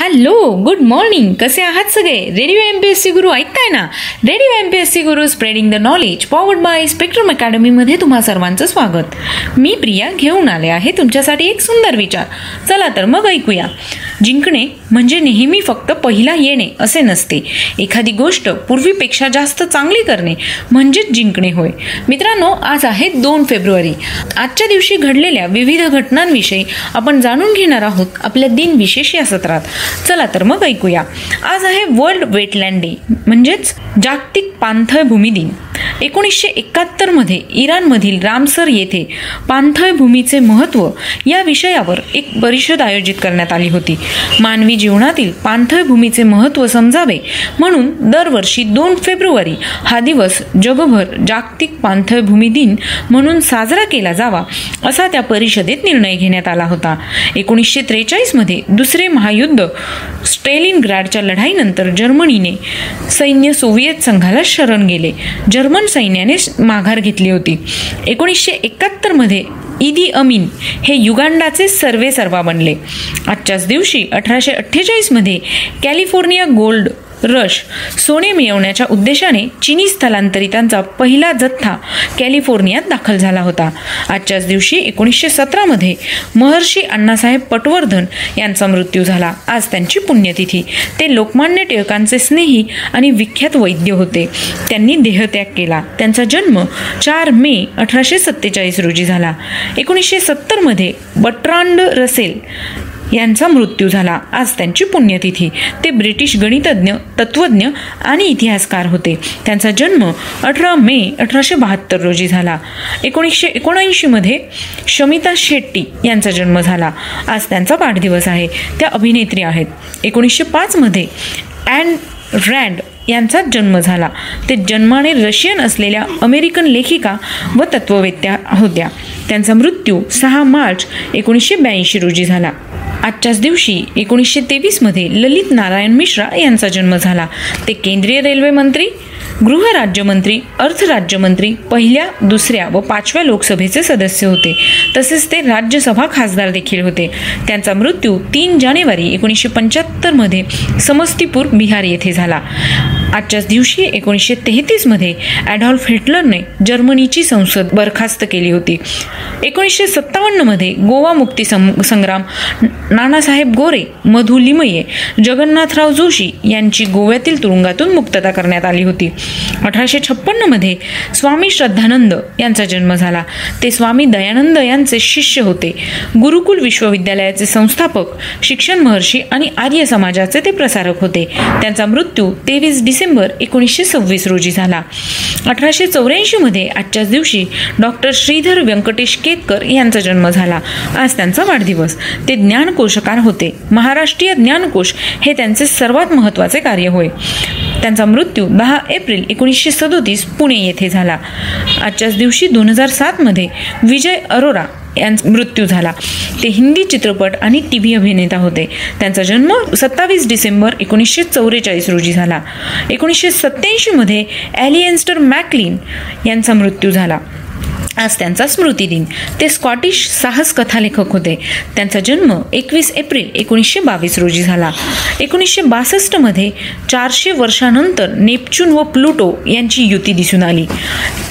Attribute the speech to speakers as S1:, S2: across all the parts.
S1: Hello, good morning. कसे आहात सगळे? रेडिओ MPSC गुरु ऐकताय ना? Radio MPSC Guru spreading the knowledge powered by spectrum academy मध्ये तुम्हा सर्वांचं स्वागत. मी प्रिया घेऊन आले आहे तुमच्यासाठी एक सुंदर विचार. चला तर मग ऐकूया. जिंकणे म्हणजे नेहमी फक्त पहिला येणे असे नसते. एखादी गोष्ट पूर्वीपेक्षा जास्त चांगली करणे म्हणजेच जिंकणे होय. मित्रांनो, आज आहे 2 फेब्रुवारी. आजच्या दिवशी घडलेल्या विविध घटनांविषयी आपण जाणून घेणार आहोत आपल्या दिनविशेष या सत्रात. चला तर मग ऐकूया. आज आहे वर्ल्ड वेटलँड डे म्हणजेच जागतिक पाणथळ भूमी दिन. 1971 मध्ये इराणमधील रामसर येथे पाणथळ भूमीचे महत्त्व या विषयावर एक परिषद आयोजित करण्यात आली होती. मानवी जीवनातील पाणथळ भूमीचे महत्त्व समजावे म्हणून दरवर्षी 2 फेब्रुवारी हा दिवस जगभर जागतिक पाणथळ भूमी दिन म्हणून साजरा केला जावा असा त्या परिषदेत निर्णय घेण्यात आला होता. 1943 मध्ये दुसरे महायुद्ध स्टेलिनग्राडच्या लढाईनंतर जर्मनीने सैन्य सोव्हिएत संघाला शरण गेले. जर्मन सैन्याने माघार घेतली होती. 1971 मध्ये इदी अमीन हे युगांडाचे सर्वेसर्वा बनले. आजच्याच दिवशी 1848 मध्ये कॅलिफोर्निया गोल्ड रश सोने मिळवण्याच्या उद्देशाने चीनी स्थलांतरितांचा पहिला जथ्था कॅलिफोर्नियात दाखल झाला होता. आजच्याच दिवशी 1917 मध्ये महर्षी अण्णासाहेब पटवर्धन यांचा मृत्यू झाला. आज त्यांची पुण्यतिथी. ते लोकमान्य टिळकांचे स्नेही आणि विख्यात वैद्य होते. त्यांनी देहत्याग केला. त्यांचा जन्म 4 मे 1847 रोजी झाला. 1970 मध्ये बर्ट्रांड रसेल यांचा मृत्यू झाला. आज त्यांची पुण्यतिथी. ते ब्रिटिश गणितज्ञ, तत्त्वज्ञ आणि इतिहासकार होते. त्यांचा जन्म 18 मे 1872 रोजी झाला. 1979 मध्ये शमिता शेट्टी यांचा जन्म झाला. आज त्यांचा वाढदिवस आहे. त्या अभिनेत्री आहेत. 1905 मध्ये ॲन रँड यांचा जन्म झाला. ते जन्माने रशियन असलेल्या अमेरिकन लेखिका व तत्त्ववेत्या होत्या. त्यांचा मृत्यू 6 मार्च 1982 रोजी झाला. आजच्याच दिवशी 1923 मध्ये ललित नारायण मिश्रा यांचा जन्म झाला. ते केंद्रीय रेल्वे मंत्री, गृहराज्यमंत्री, अर्थराज्यमंत्री, पहिल्या, दुसऱ्या व 5व्या लोकसभेचे सदस्य होते. तसेच ते राज्यसभा खासदार देखील होते. त्यांचा मृत्यू 3 जानेवारी 1975 मध्ये समस्तीपूर, बिहार येथे झाला. आजच्याच दिवशी 1933 मध्ये ॲडॉल्फ हिटलरने जर्मनीची संसद बरखास्त केली होती. 1957 मध्ये गोवा मुक्ती संग्राम नानासाहेब गोरे, मधु लिमये, जगन्नाथराव जोशी यांची गोव्यातील तुरुंगातून मुक्तता करण्यात आली होती. 1856 मध्ये स्वामी श्रद्धानंद यांचा जन्म झाला. ते स्वामी दयानंद यांचे शिष्य होते. गुरुकुल विश्वविद्यालयाचे संस्थापक, शिक्षण महर्षी आणि आर्य समाजाचे ते प्रसारक होते. त्यांचा मृत्यू 23 डिसेंबर 1926 रोजी झाला. 1884 मध्ये आजच्याच दिवशी डॉक्टर श्रीधर व्यंकटेश केतकर यांचा जन्म झाला. आज त्यांचा वाढदिवस. ते ज्ञानकोशकार होते. महाराष्ट्रीय ज्ञानकोश हे त्यांचे सर्वात महत्त्वाचे कार्य होय. त्यांचा मृत्यू 10 एप्रिल 1937 पुणे येथे झाला. आजच्याच दिवशी 2007 मध्ये विजय अरोरा यांचा मृत्यू झाला. ते हिंदी चित्रपट आणि TV अभिनेता होते. त्यांचा जन्म 27 डिसेंबर 1944 रोजी झाला. 1987 मध्ये ॲलिएन्स्टर मॅकलिन यांचा मृत्यू झाला. आज त्यांचा स्मृतिदिन. ते स्कॉटिश साहस कथालेखक होते. त्यांचा जन्म 21 एप्रिल 1922 रोजी झाला. 1962 मध्ये 400 वर्षानंतर नेपच्यून व प्लुटो यांची युती दिसून आली.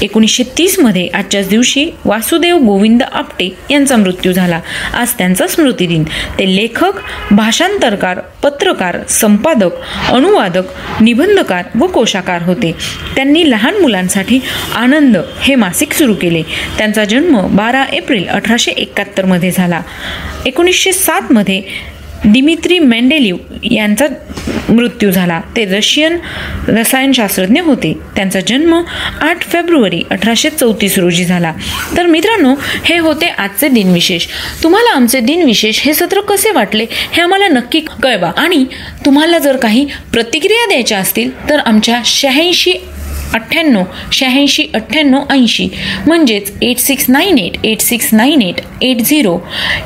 S1: 1930 मध्ये आजच्याच दिवशी वासुदेव गोविंद आपटे यांचा मृत्यू झाला. आज त्यांचा स्मृतिदिन. ते लेखक, भाषांतरकार, पत्रकार, संपादक, अनुवादक, निबंधकार व कोशाकार होते. त्यांनी लहान मुलांसाठी आनंद हे मासिक सुरू केले. त्यांचा जन्म 12 एप्रिल 1871 मध्ये झाला. 1907 मध्ये दिमित्री मेंडेलिव्ह यांचा मृत्यू झाला. ते रशियन रसायनशास्त्रज्ञ होते. त्यांचा जन्म 8 फेब्रुवारी 1834 रोजी झाला. तर मित्रांनो, हे होते आजचे दिनविशेष. तुम्हाला आमचे दिनविशेष हे सत्र कसे वाटले हे आम्हाला नक्की कळवा. आणि तुम्हाला जर काही प्रतिक्रिया द्यायच्या असतील तर आमच्या 8698 म्हणजेच 8698869880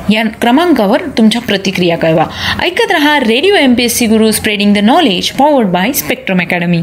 S1: या क्रमांकावर तुमच्या प्रतिक्रिया कळवा. ऐकत रहा radio MPSC Guru spreading the knowledge powered by spectrum academy.